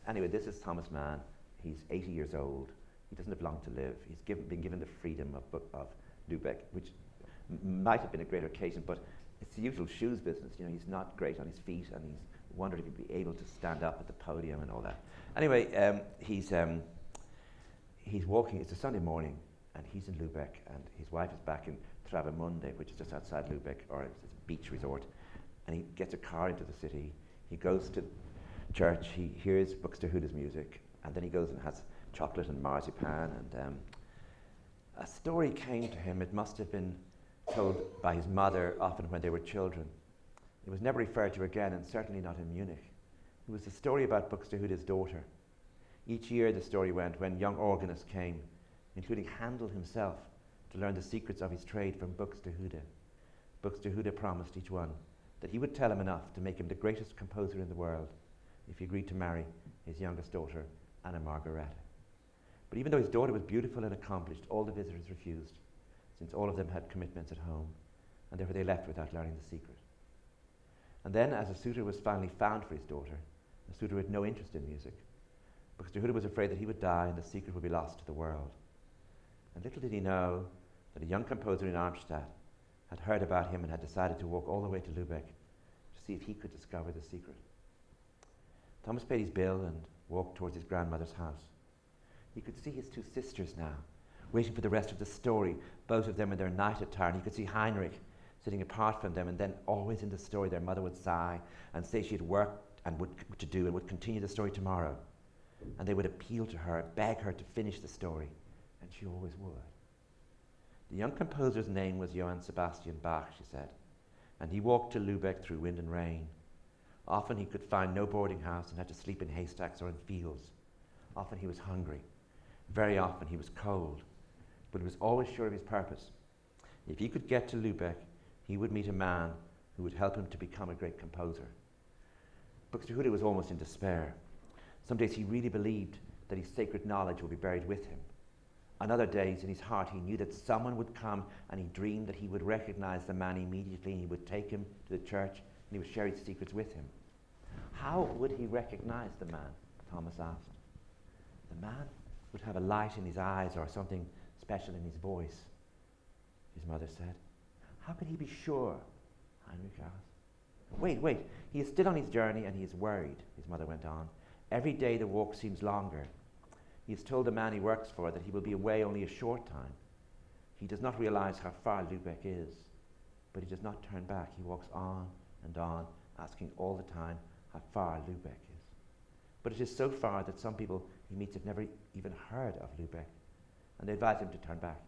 anyway, this is Thomas Mann. He's 80 years old. He doesn't have long to live. He's been given the freedom of Lubeck, which might have been a greater occasion, but it's the usual shoes business. You know, he's not great on his feet, and he's wondered if he'd be able to stand up at the podium and all that. Anyway, he's walking. It's a Sunday morning, and he's in Lubeck, and his wife is back in Travemünde, which is just outside Lubeck, or it's a beach resort. And he gets a car into the city. He goes to church. He hears Buxtehude's music, and then he goes and has chocolate and marzipan. And a story came to him. It must have been told by his mother often when they were children. It was never referred to again, and certainly not in Munich. It was a story about Buxtehude's daughter. Each year the story went when young organists came, including Handel himself, to learn the secrets of his trade from Buxtehude. Buxtehude promised each one that he would tell him enough to make him the greatest composer in the world if he agreed to marry his youngest daughter, Anna Margareta. But even though his daughter was beautiful and accomplished, all the visitors refused, since all of them had commitments at home, and therefore they left without learning the secret. And then, as a suitor was finally found for his daughter, a suitor with no interest in music, Buxtehude was afraid that he would die and the secret would be lost to the world. And little did he know that a young composer in Arnstadt had heard about him and had decided to walk all the way to Lubeck to see if he could discover the secret. Thomas paid his bill and walked towards his grandmother's house. He could see his two sisters now, waiting for the rest of the story, both of them in their night attire. And he could see Heinrich sitting apart from them, and then always in the story their mother would sigh and say she had work and would to do and would continue the story tomorrow. And they would appeal to her, beg her to finish the story, and she always would. The young composer's name was Johann Sebastian Bach, she said, and he walked to Lübeck through wind and rain. Often he could find no boarding house and had to sleep in haystacks or in fields. Often he was hungry. Very often he was cold, but he was always sure of his purpose. If he could get to Lübeck, he would meet a man who would help him to become a great composer. Buxtehude was almost in despair. Some days he really believed that his sacred knowledge would be buried with him. On other days, in his heart, he knew that someone would come, and he dreamed that he would recognize the man immediately, and he would take him to the church, and he would share his secrets with him. How would he recognize the man? Thomas asked. The man would have a light in his eyes or something special in his voice, his mother said. How could he be sure? Heinrich asked. Wait, he is still on his journey and he is worried, his mother went on. Every day the walk seems longer. He has told the man he works for that he will be away only a short time. He does not realize how far Lübeck is, but he does not turn back. He walks on and on, asking all the time how far Lübeck is. But it is so far that some people he meets have never even heard of Lübeck, and they advise him to turn back.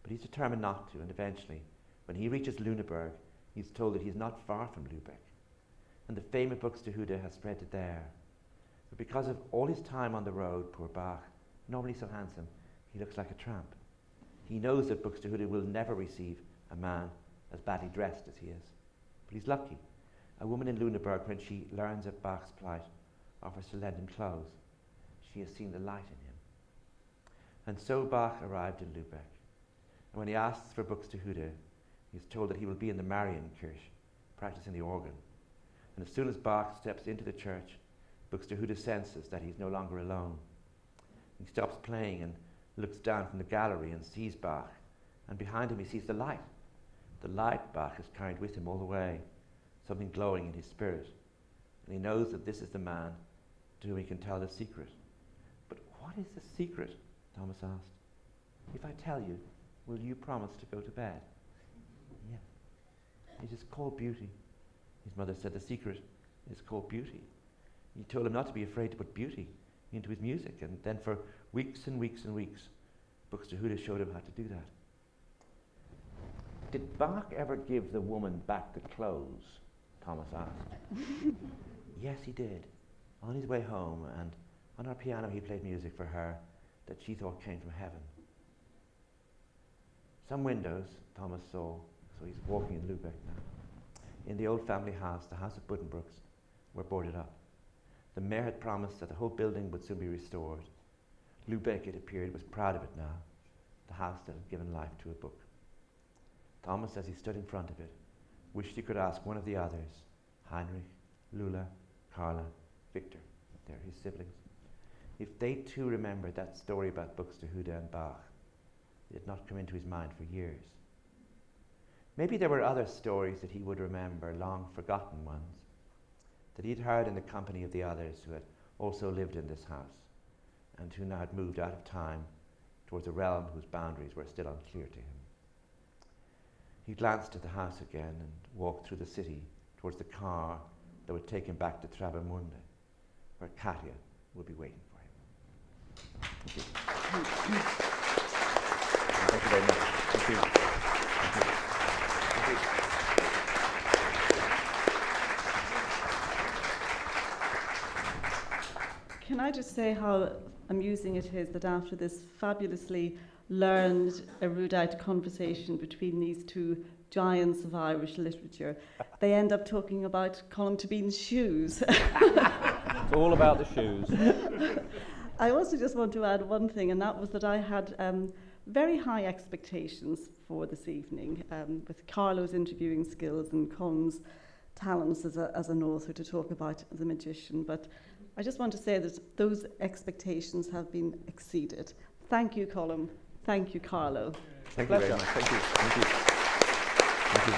But he's determined not to, and eventually, when he reaches Lüneburg, he's told that he's not far from Lübeck, and the fame of Buxtehude has spread to there. But because of all his time on the road, poor Bach, normally so handsome, he looks like a tramp. He knows that Buxtehude will never receive a man as badly dressed as he is. But he's lucky. A woman in Lüneburg, when she learns of Bach's plight, offers to lend him clothes. She has seen the light in him. And so Bach arrived in Lübeck. And when he asks for Buxtehude, he is told that he will be in the Marienkirche, practicing the organ. And as soon as Bach steps into the church, Buxtehude senses that he's no longer alone. He stops playing and looks down from the gallery and sees Bach. And behind him he sees the light. The light Bach has carried with him all the way, something glowing in his spirit. And he knows that this is the man to whom he can tell the secret. But what is the secret? Thomas asked. If I tell you, will you promise to go to bed? Yes. It is called beauty. His mother said the secret is called beauty. He told him not to be afraid to put beauty into his music, and then for weeks and weeks and weeks, Buxtehude showed him how to do that. Did Bach ever give the woman back the clothes? Thomas asked. Yes, he did. On his way home, and on our piano he played music for her that she thought came from heaven. Some windows Thomas saw, so he's walking in Lübeck now. In the old family house, the house of Buddenbrooks, were boarded up. The mayor had promised that the whole building would soon be restored. Lübeck, it appeared, was proud of it now, the house that had given life to a book. Thomas, as he stood in front of it, wished he could ask one of the others, Heinrich, Lula, Carla, Victor, they're his siblings, if they too remembered that story about Buxtehude and Bach. It had not come into his mind for years. Maybe there were other stories that he would remember, long forgotten ones, that he'd heard in the company of the others who had also lived in this house, and who now had moved out of time towards a realm whose boundaries were still unclear to him. He glanced at the house again and walked through the city towards the car that would take him back to Travemünde, where Katja would be waiting for him. Thank you. Thank you very much. Thank you. Thank you. Thank you. Can I just say how amusing it is that after this fabulously learned, erudite conversation between these two giants of Irish literature, they end up talking about Colm Tóibín's shoes. It's all about the shoes. I also just want to add one thing, and that was that I had very high expectations for this evening, with Carlo's interviewing skills and Colm's talents as an author to talk about The Magician. But I just want to say that those expectations have been exceeded. Thank you, Colm. Thank you, Carlo. Thank you very much. Thank you. Thank you. Thank you.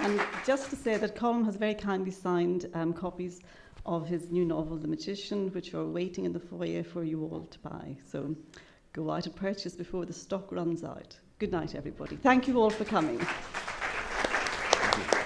And just to say that Colm has very kindly signed copies of his new novel, The Magician, which are waiting in the foyer for you all to buy. So go out and purchase before the stock runs out. Good night, everybody. Thank you all for coming. Thank you.